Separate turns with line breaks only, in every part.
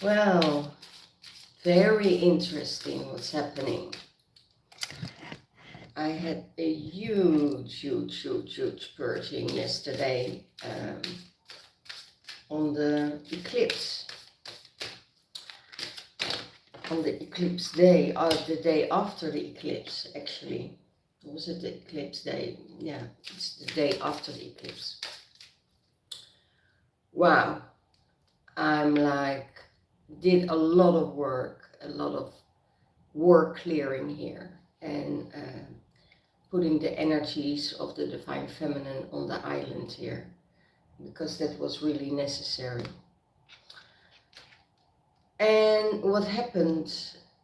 Well, very interesting what's happening. I had a huge purging yesterday on the eclipse. On the eclipse day, the day after the eclipse, actually. Was it the eclipse day? Yeah, it's the day after the eclipse. Wow. I'm like, did a lot of work clearing here, and putting the energies of the Divine Feminine on the island here, because that was really necessary. And what happened,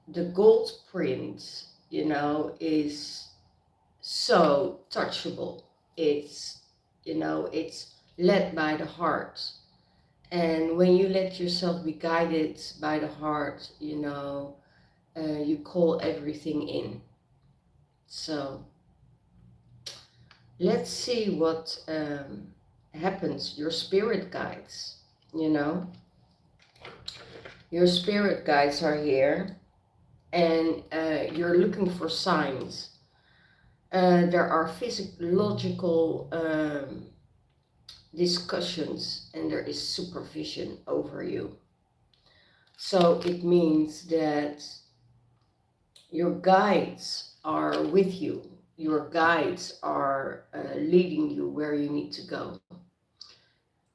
the gold print, is so touchable. It's, it's led by the heart. And when you let yourself be guided by the heart, you call everything in. So let's see what happens. Your spirit guides, your spirit guides are here, and you're looking for signs. There are physiological discussions, and there is supervision over you. So it means that your guides are with you. Your guides are leading you where you need to go.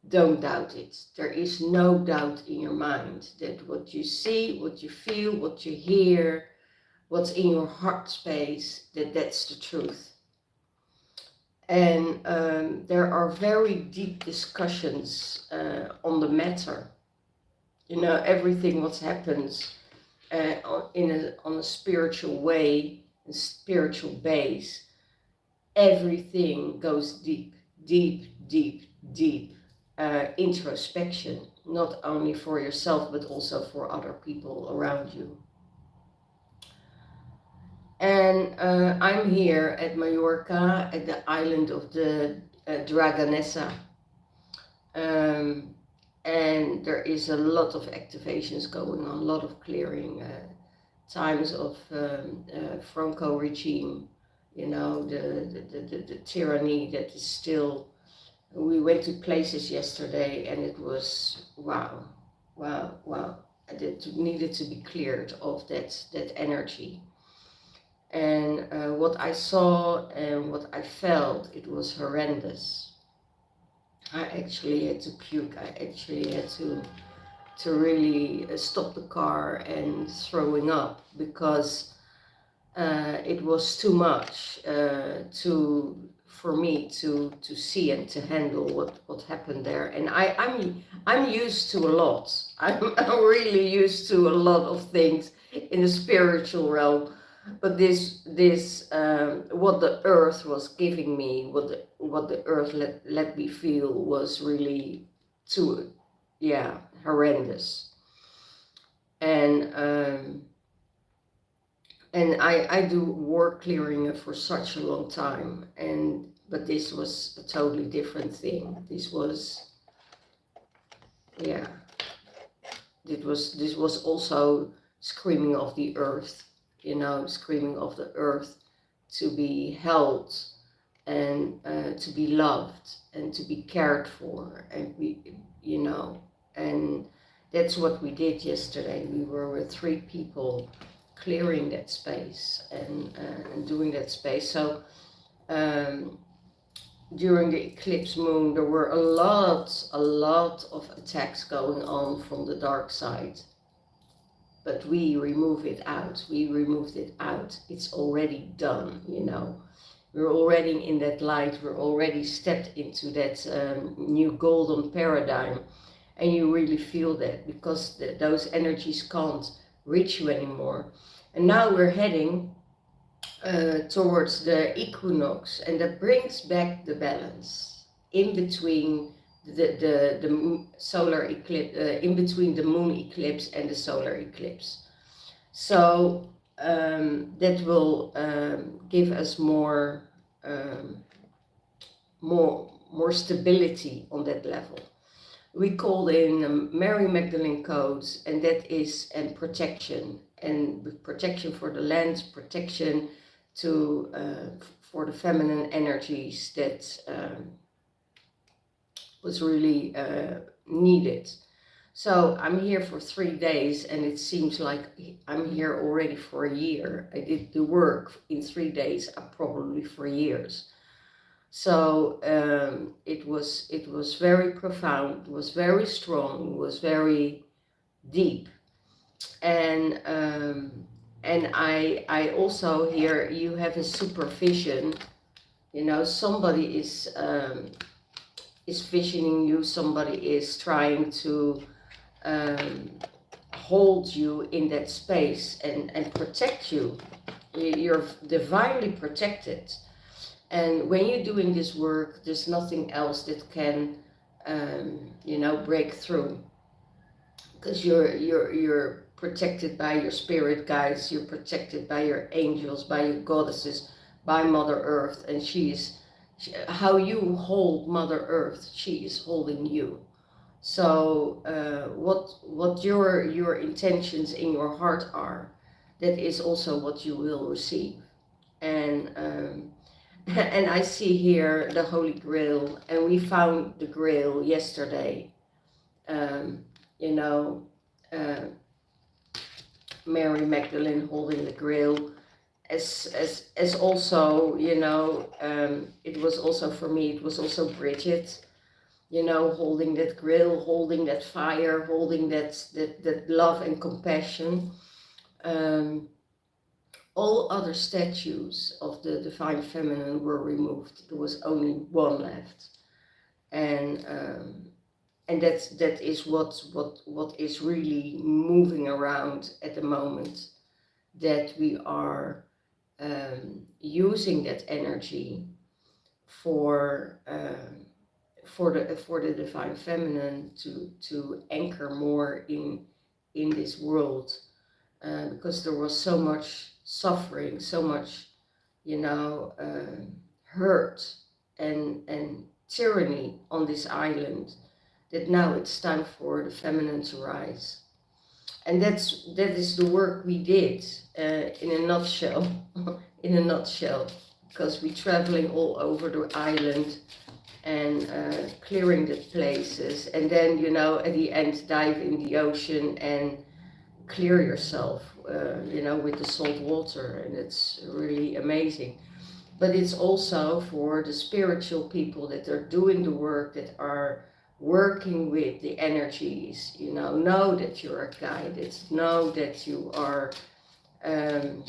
Don't doubt it. There is no doubt in your mind that what you see, what you feel, what you hear, what's in your heart space, that's the truth. And there are very deep discussions on the matter. Everything what happens on a spiritual way, a spiritual base, everything goes deep introspection, not only for yourself but also for other people around you. And I'm here at Mallorca, at the island of the Dragonessa. And there is a lot of activations going on, a lot of clearing, times of Franco regime, the tyranny that is still. We went to places yesterday and it was wow. It needed to be cleared of that energy. And what I saw and what I felt, it was horrendous. I actually had to puke. I actually had to really stop the car and throwing up, because it was too much for me to see and to handle what happened there. And I'm used to a lot. I'm really used to a lot of things in the spiritual realm. But this what the earth was giving me, what the earth let me feel, was really too, horrendous. And I do work clearing for such a long time, but this was a totally different thing. This was also screaming of the earth. Screaming of the earth to be held, and to be loved, and to be cared for, and and that's what we did yesterday. We were with 3 people clearing that space and doing that space. So during the eclipse moon, there were a lot of attacks going on from the dark side. But we removed it out. It's already done, We're already in that light. We're already stepped into that new golden paradigm. And you really feel that, because those energies can't reach you anymore. And now we're heading towards the equinox, and that brings back the balance in between the solar eclipse, in between the moon eclipse and the solar eclipse. So that will give us more stability on that level. we called in Mary Magdalene codes, and that is and protection, and protection for the land, protection to for the feminine energies that was really needed. So I'm here for 3 days, and it seems like I'm here already for a year. I did the work in 3 days, probably for years. So it was very profound, it was very strong, it was very deep, and I also hear you have a supervision. You know, somebody is visioning you. Somebody is trying to hold you in that space and protect you. You're divinely protected. And when you're doing this work, there's nothing else that can, you know, break through, because you're protected by your spirit guides, you're protected by your angels, by your goddesses, by Mother Earth, and how you hold Mother Earth, she is holding you. So what your intentions in your heart are, that is also what you will receive. And and I see here the Holy Grail, and we found the Grail yesterday. You know, Mary Magdalene holding the Grail, as also, you know, it was also for me. It was also Bridget, you know, holding that Grail, holding that fire, holding that love and compassion. All other statues of the Divine Feminine were removed. There was only one left, and that is what is really moving around at the moment. That we are using that energy for the Divine Feminine to anchor more in this world, because there was so much suffering, so much, you know, hurt and tyranny on this island, that now it's time for the feminine to rise. And that is the work we did, in a nutshell. In a nutshell, because we're traveling all over the island and clearing the places, and then, you know, at the end dive in the ocean and clear yourself, you know, with the salt water, and it's really amazing. But it's also for the spiritual people that are doing the work, that are working with the energies, you know that you are guided, know that you are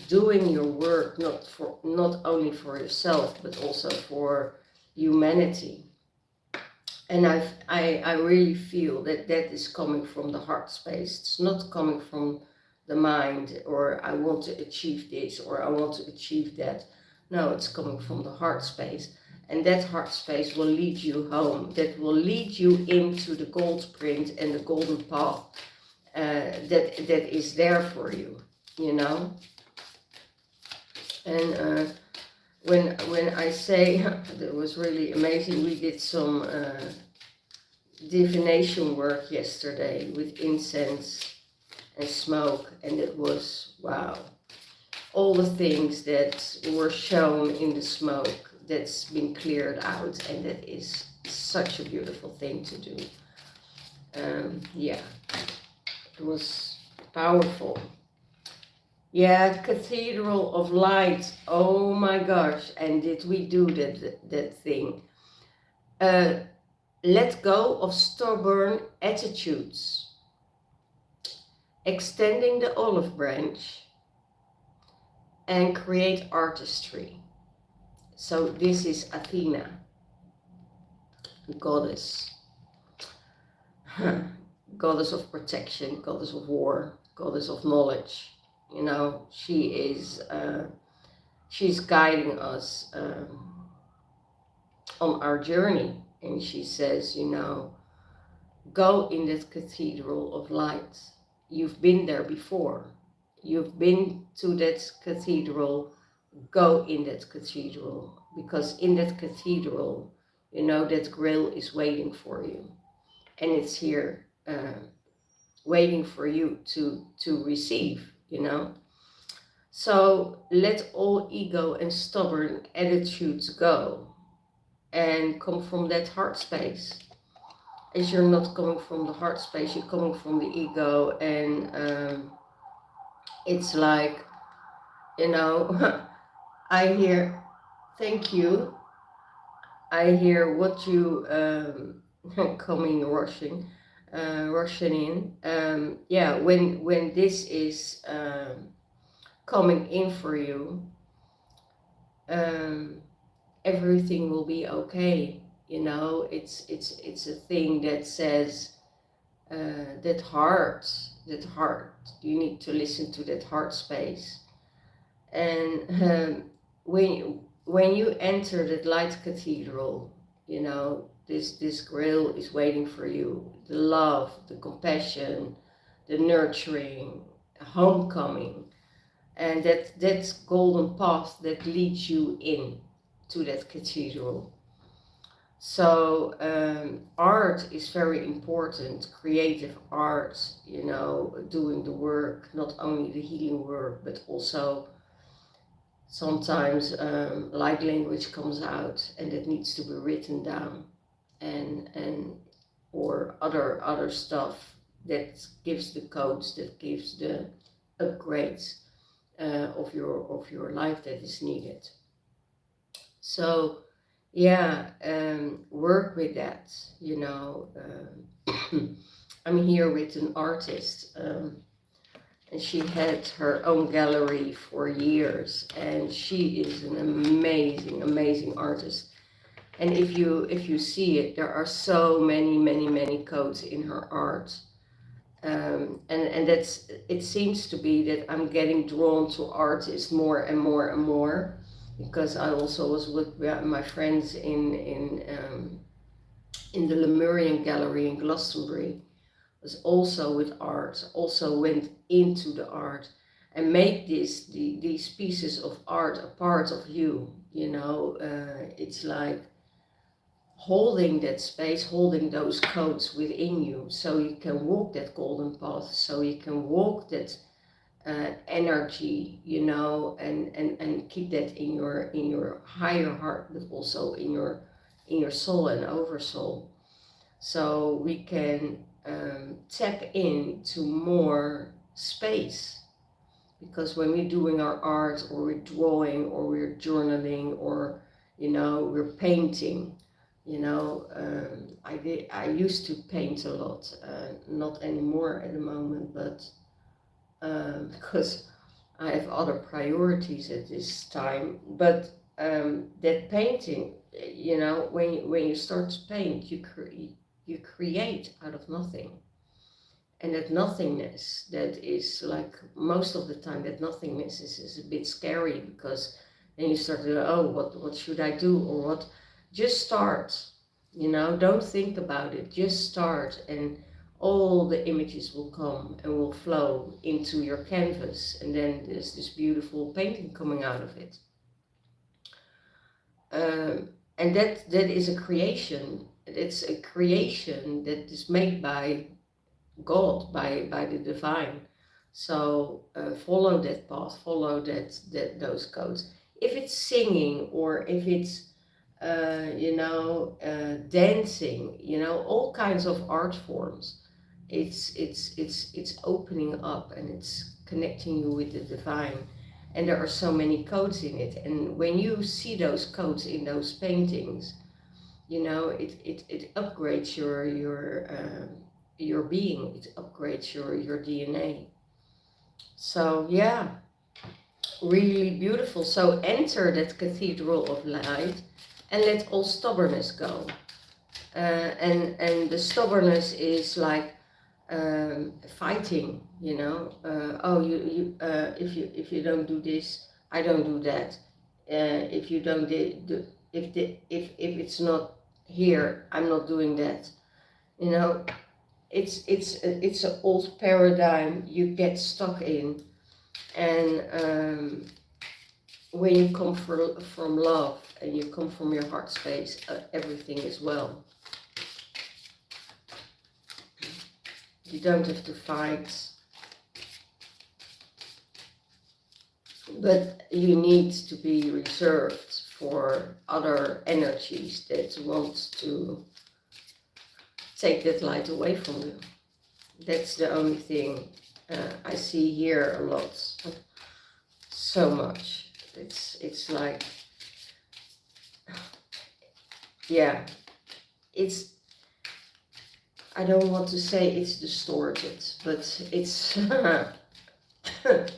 doing your work not only for yourself but also for humanity. And I really feel that is coming from the heart space. It's not coming from the mind, or I want to achieve this, or I want to achieve that. No, it's coming from the heart space. And that heart space will lead you home. That will lead you into the gold print and the golden path that is there for you, you know. And when I say that was really amazing, we did some divination work yesterday with incense and smoke, and it was wow. All the things that were shown in the smoke, that's been cleared out, and that is such a beautiful thing to do. Yeah, it was powerful. Yeah, Cathedral of Light. Oh my gosh! And did we do that thing? Let go of stubborn attitudes. Extending the olive branch and create artistry. So this is Athena, goddess. Goddess of protection, goddess of war, goddess of knowledge. You know, she is, she's guiding us on our journey. And she says, you know, go in that cathedral of light. You've been there before. You've been to that cathedral. Go in that cathedral, because in that cathedral, you know, that grail is waiting for you. and it's here waiting for you to receive, you know. So let all ego and stubborn attitudes go and come from that heart space. As you're not coming from the heart space, you're coming from the ego, and it's like, you know, I hear, thank you, I hear what you coming rushing in. Yeah, when this is coming in for you, everything will be okay. You know, it's a thing that says that heart, you need to listen to that heart space. And when you enter that light cathedral, you know, this grail is waiting for you. The love, the compassion, the nurturing, homecoming, and that golden path that leads you in to that cathedral. So art is very important, creative art, you know, doing the work, not only the healing work, but also sometimes light language comes out and it needs to be written down, and or other stuff that gives the codes, that gives the upgrades of your life that is needed. So yeah, work with that, you know. I'm here with an artist, and she had her own gallery for years, and she is an amazing artist. And if you see it, there are so many codes in her art, and that's, it seems to be that I'm getting drawn to artists more and more, because I also was with my friends in the Lemurian Gallery in Glastonbury, was also with art, also went into the art, and make these pieces of art a part of you, you know. It's like holding that space, holding those codes within you, so you can walk that golden path, so you can walk that energy, you know, and keep that in your higher heart, but also in your soul and oversoul, so we can tap into more space. Because when we're doing our art, or we're drawing, or we're journaling, or, you know, we're painting, you know, I used to paint a lot, not anymore at the moment, but because I have other priorities at this time. But that painting, you know, when you start to paint, you create out of nothing. And that nothingness, that is like, most of the time, that nothingness is a bit scary, because then you start to, oh, what should I do, or what? Just start, you know, don't think about it, just start, and all the images will come and will flow into your canvas, and then there's this beautiful painting coming out of it. And that is a creation. It's a creation that is made by God, by the divine. So follow that path, follow those codes. If it's singing, or if it's you know, dancing, you know, all kinds of art forms, it's opening up, and it's connecting you with the divine. And there are so many codes in it, and when you see those codes in those paintings, you know, it upgrades your being, it upgrades your DNA. So yeah, really beautiful. So enter that cathedral of light, and let all stubbornness go. And the stubbornness is like fighting, you know. Oh, if you don't do this, I don't do that. If you don't do, if it's not here, I'm not doing that. You know, it's an old paradigm you get stuck in, and when you come from love, and you come from your heart space, everything is well. You don't have to fight. But you need to be reserved for other energies that want to take that light away from you. That's the only thing I see here a lot. So much. It's like, yeah, it's, I don't want to say it's distorted, but it's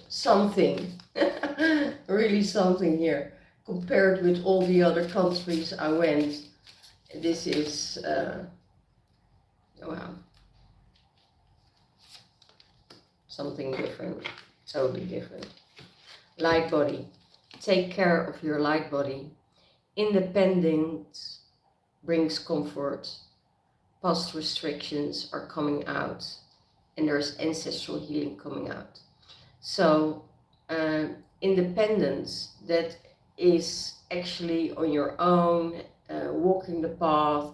something, really something here. Compared with all the other countries I went, this is, wow, something different, totally different. Light body, take care of your light body. Independence brings comfort. Past restrictions are coming out, and there's ancestral healing coming out. So independence, that is actually on your own, walking the path.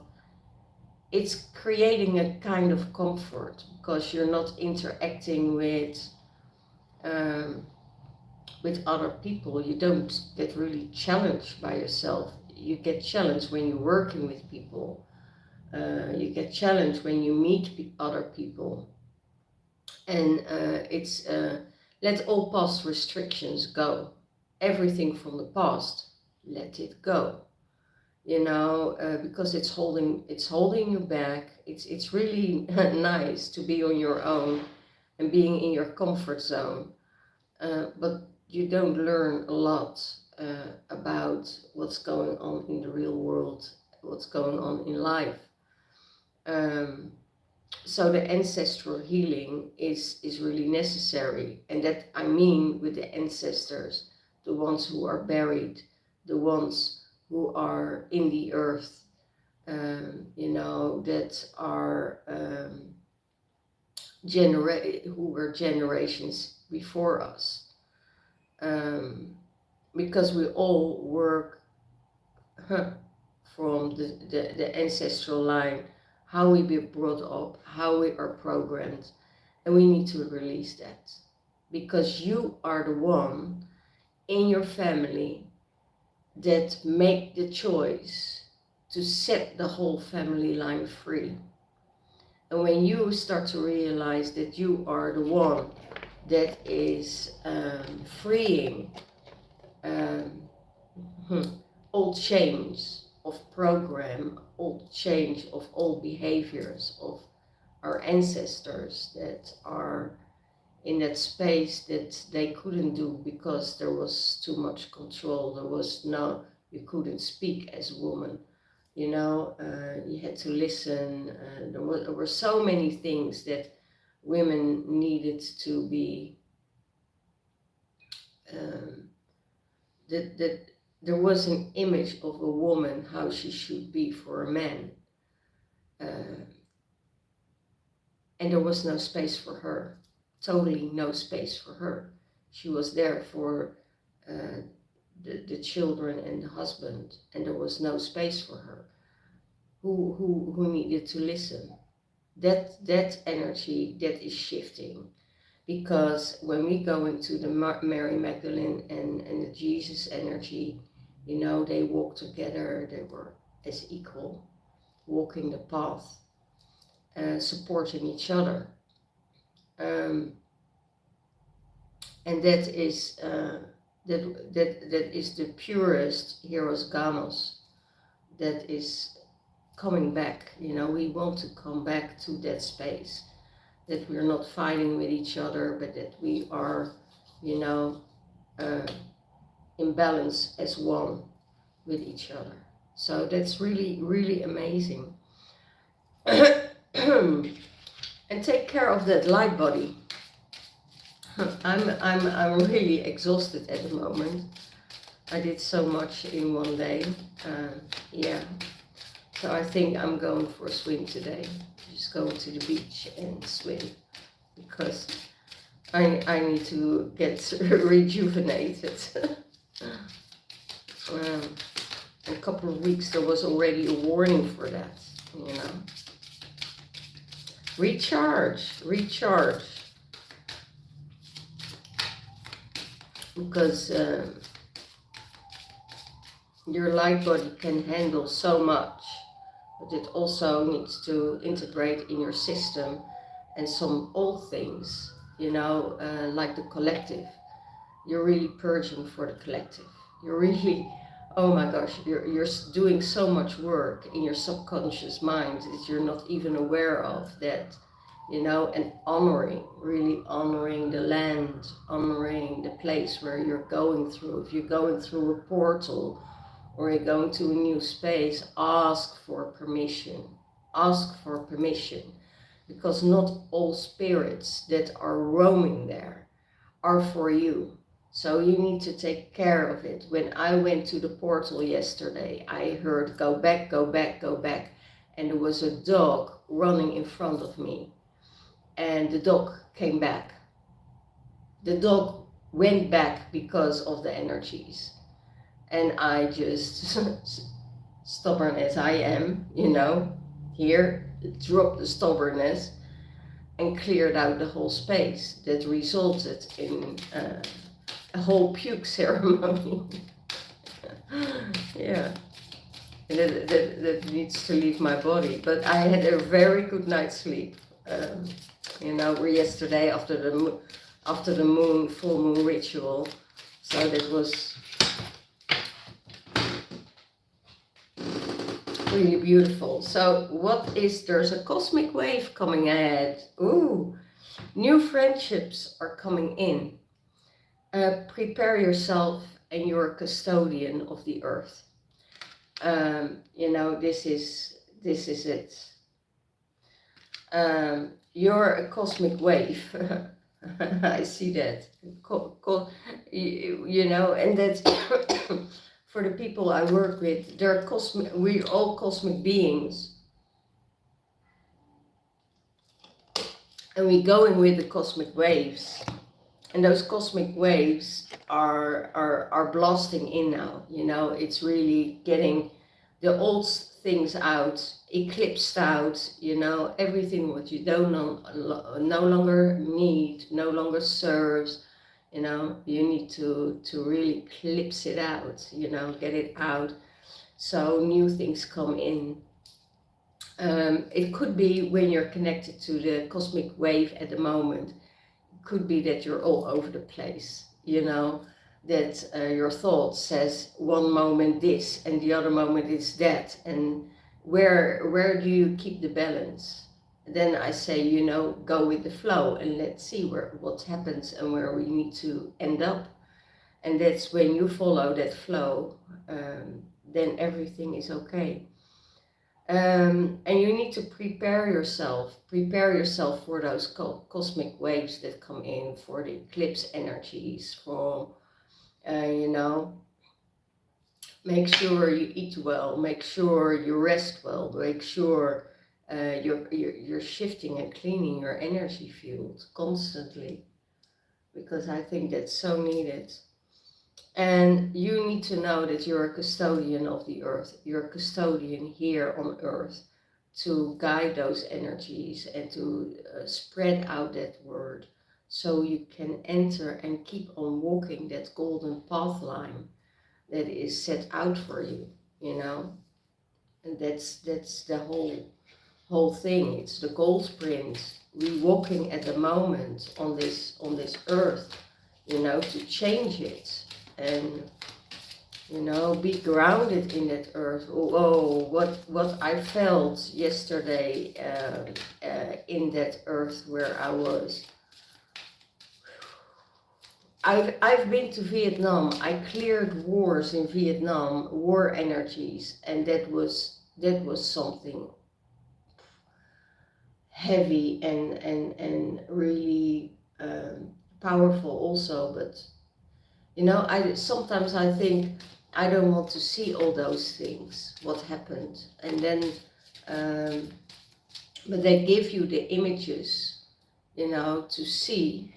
It's creating a kind of comfort because you're not interacting with other people. You don't get really challenged by yourself. You get challenged when you're working with people. You get challenged when you meet other people. And it's let all past restrictions go. Everything from the past, let it go. You know, because it's holding you back. It's really nice to be on your own and being in your comfort zone. But you don't learn a lot about what's going on in the real world, what's going on in life. So the ancestral healing is really necessary. And that I mean with the ancestors, the ones who are buried, the ones who are in the earth, you know, that are who were generations before us. Because we all work from the ancestral line, how we be brought up, how we are programmed, and we need to release that. Because you are the one in your family that make the choice to set the whole family line free. And when you start to realize that you are the one that is freeing old chains of program, old change of old behaviors of our ancestors that are in that space that they couldn't do because there was too much control. There was no, you couldn't speak as a woman, you know, you had to listen. There were so many things that women needed to be, that there was an image of a woman, how she should be for a man. And there was no space for her. Totally no space for her. She was there for the children and the husband, and there was no space for her. Who needed to listen? That energy, that is shifting, because when we go into the Mary Magdalene and the Jesus energy, you know, they walked together. They were as equal, walking the path, supporting each other. And that is that is the purest Hieros Gamos that is coming back. You know, we want to come back to that space, that we're not fighting with each other, but that we are, you know, in balance as one with each other. So that's really, really amazing. And take care of that light body. I'm really exhausted at the moment. I did so much in one day. Yeah. So I think I'm going for a swim today. Just go to the beach and swim, because I need to get rejuvenated. In a couple of weeks there was already a warning for that, you know. recharge, because your light body can handle so much, but it also needs to integrate in your system and some old things, you know, like the collective. You're really purging for the collective. You're really, oh my gosh, you're doing so much work in your subconscious mind that you're not even aware of that, you know, and honoring, really honoring the land, honoring the place where you're going through. If you're going through a portal or you're going to a new space, ask for permission. Ask for permission, because not all spirits that are roaming there are for you. So you need to take care of it. When I went to the portal yesterday, I heard go back, go back, go back. And there was a dog running in front of me. And the dog came back. The dog went back because of the energies. And I just, stubborn as I am, you know, here, dropped the stubbornness and cleared out the whole space. That resulted in a whole puke ceremony. Yeah, that needs to leave my body. But I had a very good night's sleep. You know, yesterday after the moon, full moon ritual. So that was really beautiful. So there's a cosmic wave coming ahead. Ooh, new friendships are coming in. Prepare yourself, and you're a custodian of the earth. You know, this is it. You're a cosmic wave. I see that. You know, and that's for the people I work with. They're cosmic. We're all cosmic beings, and we're going with the cosmic waves. And those cosmic waves are blasting in now, you know. It's really getting the old things out, eclipsed out, you know, everything what you don't know, no longer need, no longer serves, you know. You need to really eclipse it out, you know, get it out, so new things come in. It could be when you're connected to the cosmic wave at the moment. Could be that you're all over the place, you know, that your thought says one moment this and the other moment is that, and where do you keep the balance? Then I say, you know, go with the flow and let's see what happens and where we need to end up. And that's when you follow that flow, then everything is okay. And you need to prepare yourself for those cosmic waves that come in, for the eclipse energies, for, you know, make sure you eat well, make sure you rest well, make sure you're shifting and cleaning your energy field constantly, because I think that's so needed. And you need to know that you're a custodian of the earth. You're a custodian here on earth to guide those energies and to spread out that word, so you can enter and keep on walking that golden path line that is set out for you, you know. And that's the whole thing. It's the gold print. We're walking at the moment on this earth, you know, to change it. And, you know, be grounded in that earth. Oh, what I felt yesterday in that earth where I was. I've been to Vietnam. I cleared wars in Vietnam, war energies, and that was something heavy and really powerful also. But you know, sometimes I think I don't want to see all those things, what happened. And then, but they give you the images, you know, to see,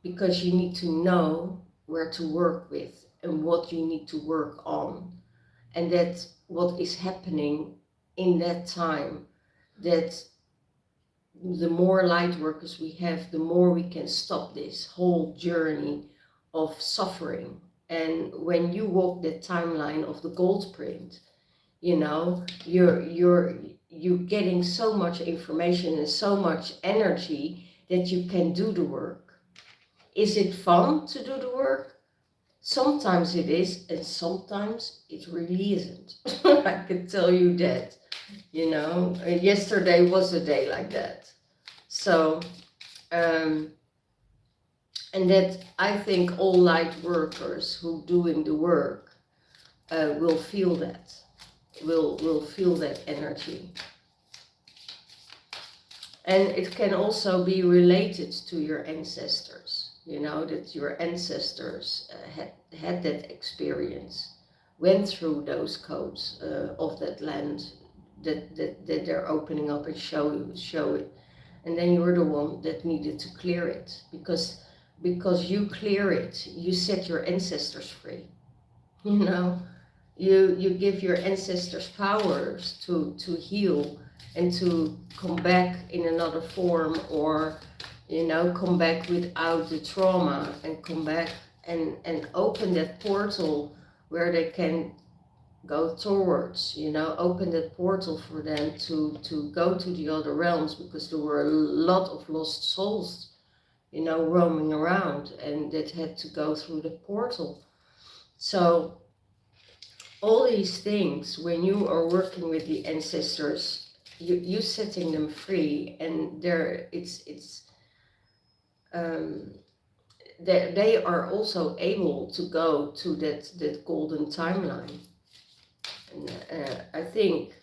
because you need to know where to work with and what you need to work on. And that's what is happening in that time, that the more light workers we have, the more we can stop this whole journey of suffering. And when you walk the timeline of the gold print, you know, you're getting so much information and so much energy that you can do the work. Is it fun to do the work? Sometimes it is, and sometimes it really isn't. I can tell you that. You know, yesterday was a day like that. So, and that I think all light workers who doing the work will feel that, will feel that energy. And it can also be related to your ancestors, you know, that your ancestors had that experience, went through those codes of that land that they're opening up and show it. And then you're the one that needed to clear it, because you clear it, you set your ancestors free. You know, you give your ancestors powers to heal and to come back in another form, or, you know, come back without the trauma, and come back and open that portal where they can go towards, you know, open that portal for them to go to the other realms, because there were a lot of lost souls, you know, roaming around, and that had to go through the portal. So all these things, when you are working with the ancestors, you setting them free, and they are also able to go to that golden timeline. And I think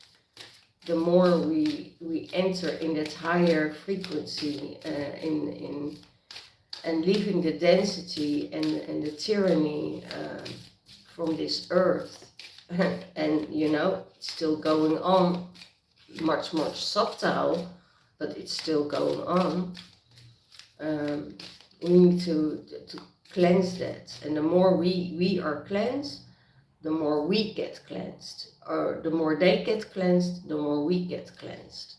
the more we enter in that higher frequency, in and leaving the density and the tyranny from this earth, and you know, it's still going on, much subtle, but it's still going on. We need to cleanse that, and the more we are cleansed, the more we get cleansed, or the more they get cleansed, the more we get cleansed.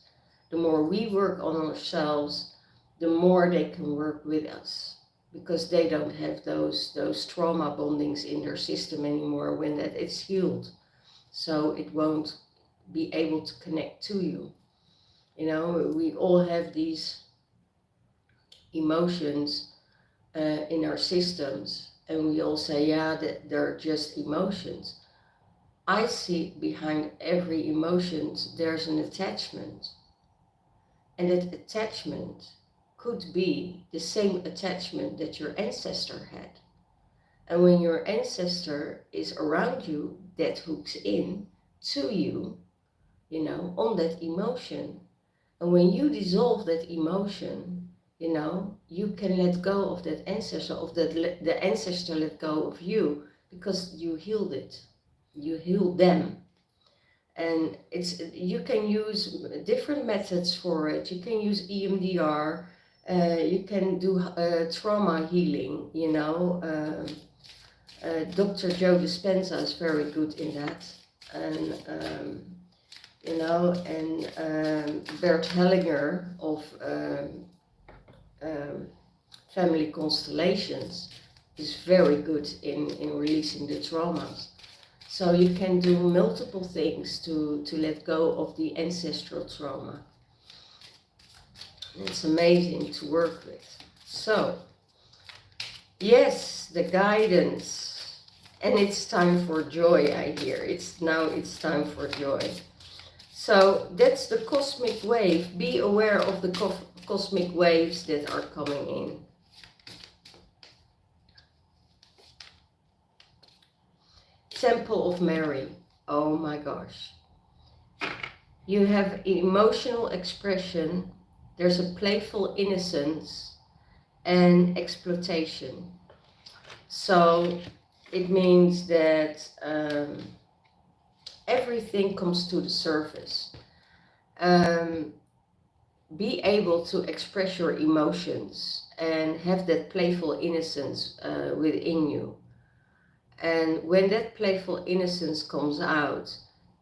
The more we work on ourselves, the more they can work with us, because they don't have those trauma bondings in their system anymore when that is healed. So it won't be able to connect to you. You know, we all have these emotions in our systems, and we all say, yeah, that they're just emotions. I see behind every emotion there's an attachment, and that attachment could be the same attachment that your ancestor had. And when your ancestor is around you, that hooks in to you, you know, on that emotion. And when you dissolve that emotion, you know, you can let go of that ancestor, the ancestor let go of you, because you healed it, you healed them. And you can use different methods for it. You can use EMDR, you can do trauma healing, you know. Dr. Joe Dispenza is very good in that. And you know, and Bert Hellinger of Family Constellations is very good in releasing the traumas. So you can do multiple things to let go of the ancestral trauma. It's amazing to work with. So, yes, the guidance. And it's time for joy, I hear. It's time for joy. So that's the cosmic wave. Be aware of the cosmic waves that are coming in. Temple of Mary. Oh my gosh. You have emotional expression. There's a playful innocence and exploitation. So it means that everything comes to the surface. Be able to express your emotions and have that playful innocence within you. And when that playful innocence comes out,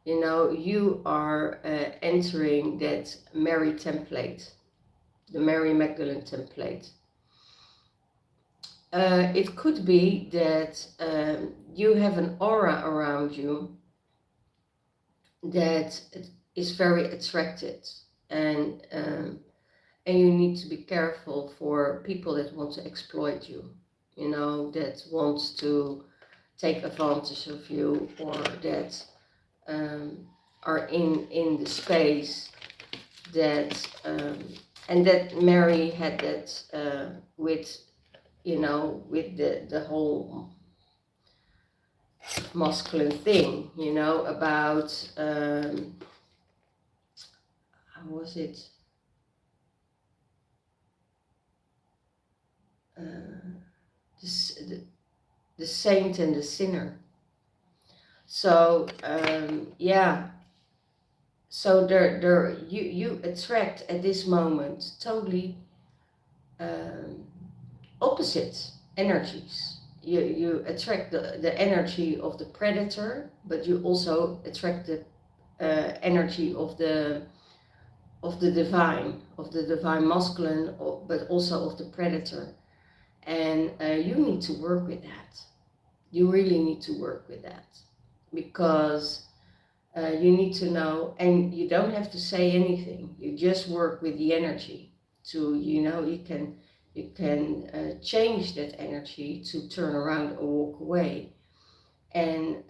you know, you are entering that Mary template. the Mary Magdalene template. It could be that you have an aura around you that is very attracted, and you need to be careful for people that want to exploit you, you know, that wants to take advantage of you, or that are in the space that and that Mary had that with, you know, with the whole masculine thing, you know, about how was it? The saint and the sinner. So yeah, so there you attract at this moment totally opposite energies. You attract the energy of the predator, but you also attract the energy of the divine masculine, but also of the predator. And you need to work with that. You really need to work with that, because you need to know, and you don't have to say anything. You just work with the energy to, you know, you can change that energy to turn around and walk away. And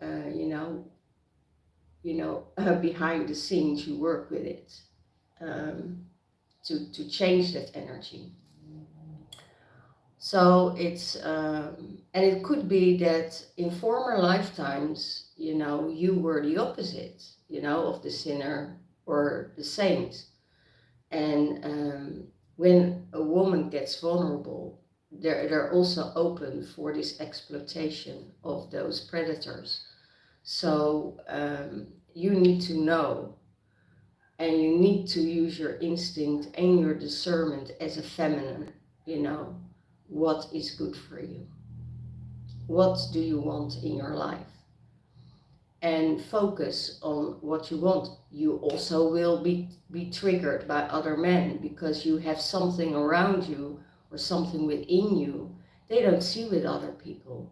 behind the scenes you work with it to change that energy. So it's and it could be that in former lifetimes, you know, you were the opposite, you know, of the sinner or the saint. And when a woman gets vulnerable, they're also open for this exploitation of those predators. So you need to know, and you need to use your instinct and your discernment as a feminine, you know, what is good for you. What do you want in your life? And focus on what you want. You also will be triggered by other men, because you have something around you or something within you they don't see with other people,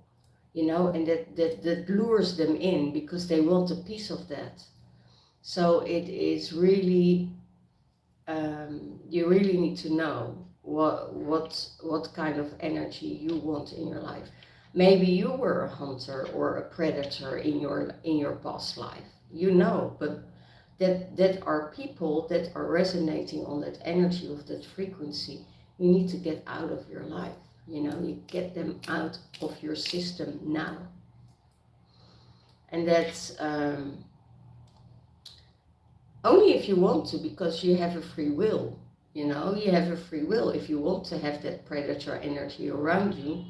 you know, and that lures them in because they want a piece of that. So it is really, you really need to know what kind of energy you want in your life. Maybe you were a hunter or a predator in your past life, you know, but that are people that are resonating on that energy of that frequency. You need to get out of your life, you know, you get them out of your system now. And that's only if you want to, because you have a free will, you know, you have a free will. If you want to have that predator energy around you,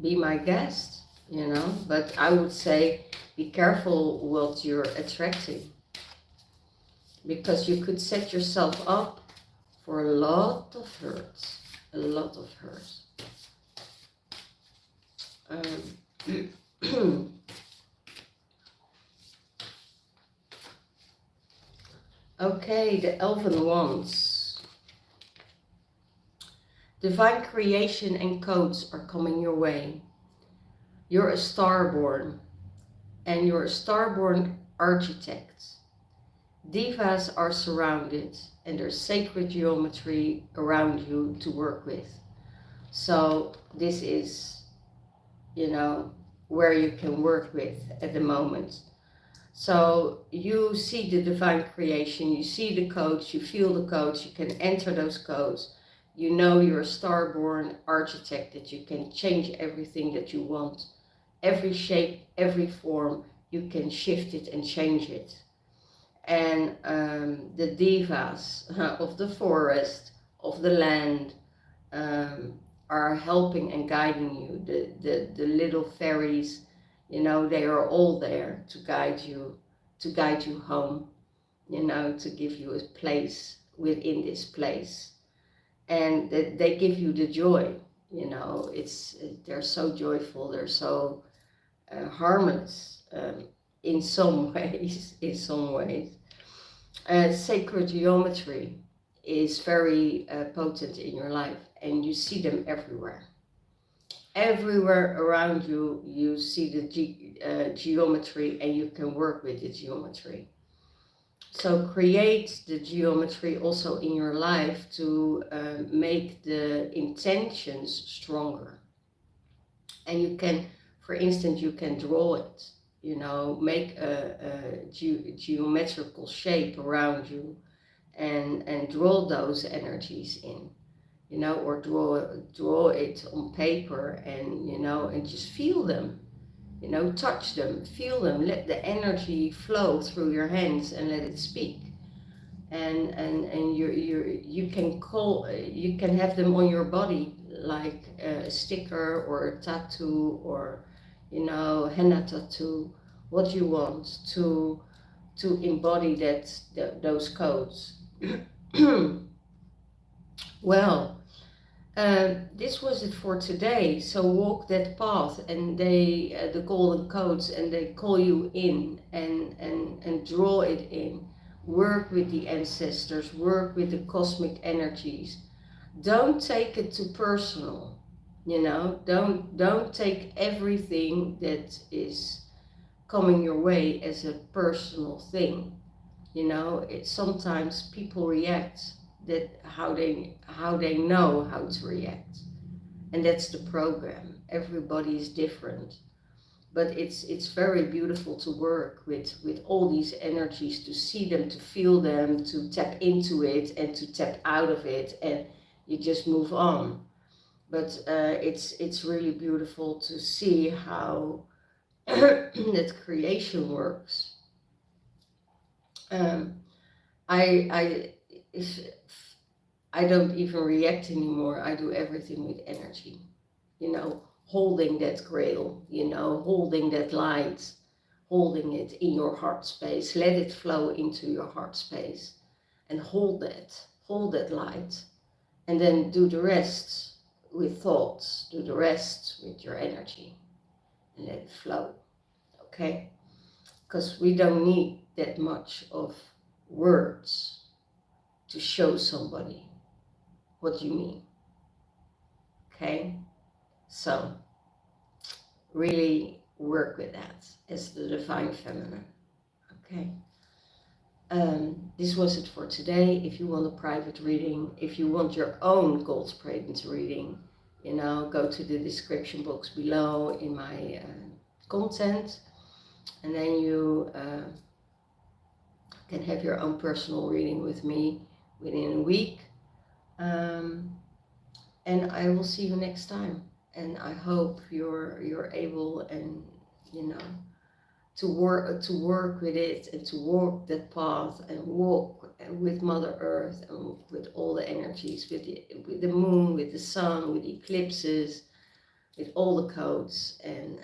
be my guest, you know, but I would say be careful what you're attracting, because you could set yourself up for a lot of hurt, a lot of hurt. Okay, the Elven Wands. Divine creation and codes are coming your way. You're a starborn, and you're a starborn architect. Divas are surrounded, and there's sacred geometry around you to work with. So this is, you know, where you can work with at the moment. So you see the divine creation, you see the codes, you feel the codes, you can enter those codes. You know you're a starborn architect, that you can change everything that you want. Every shape, every form, you can shift it and change it. And the divas of the forest, of the land, are helping and guiding you. The little fairies, you know, they are all there to guide you home, you know, to give you a place within this place. And they give you the joy, you know, they're so joyful, they're so harmless in some ways, Sacred geometry is very potent in your life, and you see them everywhere. Everywhere around you, you see the geometry, and you can work with the geometry. So create the geometry also in your life to make the intentions stronger. And you can, for instance, you can draw it, you know, make a geometrical shape around you and draw those energies in, you know, or draw it on paper, and, you know, and just feel them, you know, touch them, feel them, let the energy flow through your hands and let it speak. And you can have them on your body, like a sticker or a tattoo, or, you know, henna tattoo, what you want to embody those codes. Well, this was it for today. So walk that path, and they the golden codes, and they call you in, and draw it in. Work with the ancestors, work with the cosmic energies. Don't take it too personal, you know. Don't take everything that is coming your way as a personal thing, you know. Sometimes people react that how they know how to react, and that's the program. Everybody is different, but it's very beautiful to work with all these energies, to see them, to feel them, to tap into it and to tap out of it, and you just move on. But it's really beautiful to see how that creation works. I don't even react anymore. I do everything with energy, you know, holding that grail, you know, holding that light, holding it in your heart space. Let it flow into your heart space, and hold that light, and then do the rest with thoughts, do the rest with your energy, and let it flow, okay? Because we don't need that much of words to show somebody what you mean, okay? So really work with that as the divine feminine, okay? This was it for today. If you want a private reading, if you want your own gold presence reading, you know, go to the description box below in my content, and then you can have your own personal reading with me within a week. And I will see you next time. And I hope you're able, and, you know, to work with it, and to walk that path, and walk with Mother Earth, and with all the energies, with the moon, with the sun, with the eclipses, with all the codes, and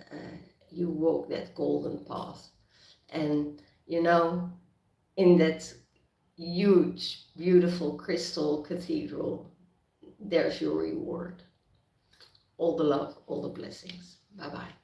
you walk that golden path. And, you know, in that huge, beautiful crystal cathedral, there's your reward. All the love, all the blessings. Bye-bye.